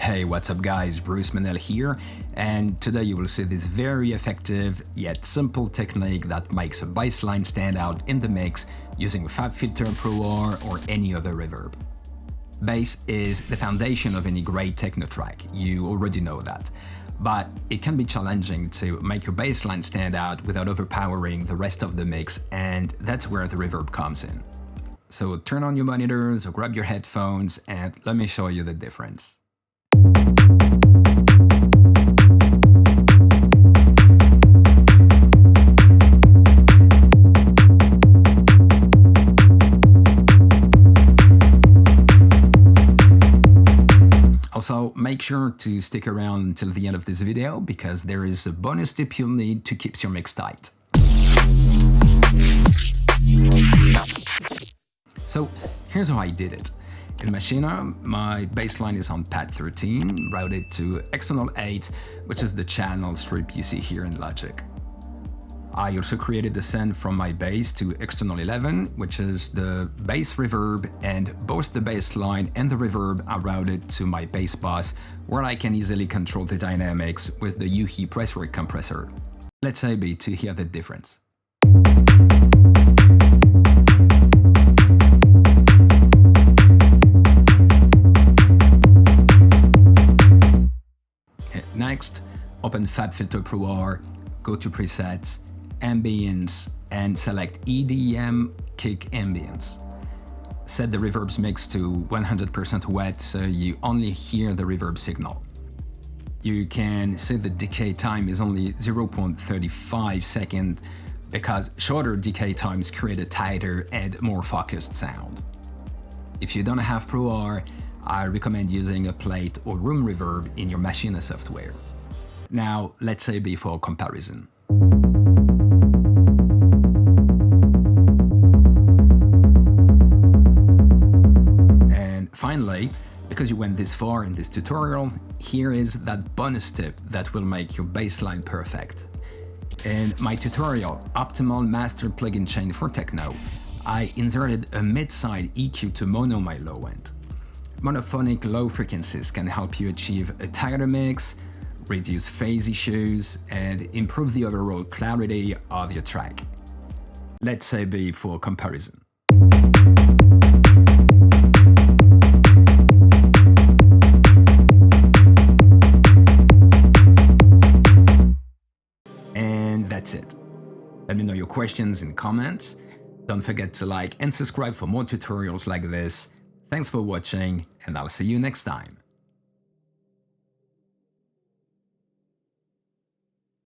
Hey, what's up guys, Bruce Mennel here, and today you will see this very effective yet simple technique that makes a bassline stand out in the mix using a fabfilter, or any other reverb. Bass is the foundation of any great techno track, you already know that. But it can be challenging to make your bassline stand out without overpowering the rest of the mix, and that's where the reverb comes in. So turn on your monitors or grab your headphones and let me show you the difference. Also, make sure to stick around until the end of this video because there is a bonus tip you'll need to keep your mix tight. So here's how I did it. In Maschine, my bassline is on pad 13, routed to external 8, which is the channel strip you see here in Logic. I also created the send from my bass to external 11, which is the bass reverb, and both the bassline and the reverb are routed to my bass bus, where I can easily control the dynamics with the tigh presswork compressor. Let's say B to hear the difference. Next, open FabFilter Pro R, go to Presets, Ambience, and select EDM Kick Ambience. Set the reverb's mix to 100% wet so you only hear the reverb signal. You can see the decay time is only 0.35 seconds because shorter decay times create a tighter and more focused sound. If you don't have Pro R, I recommend using a plate or room reverb in your Maschine software. Now, let's say B for comparison. And finally, because you went this far in this tutorial, here is that bonus tip that will make your bassline perfect. In my tutorial, Optimal Master Plugin Chain for Techno, I inserted a mid-side EQ to mono my low end. Monophonic low frequencies can help you achieve a tighter mix, reduce phase issues, and improve the overall clarity of your track. Let's say B for comparison. And that's it. Let me know your questions in comments. Don't forget to like and subscribe for more tutorials like this. Thanks for watching, and I'll see you next time.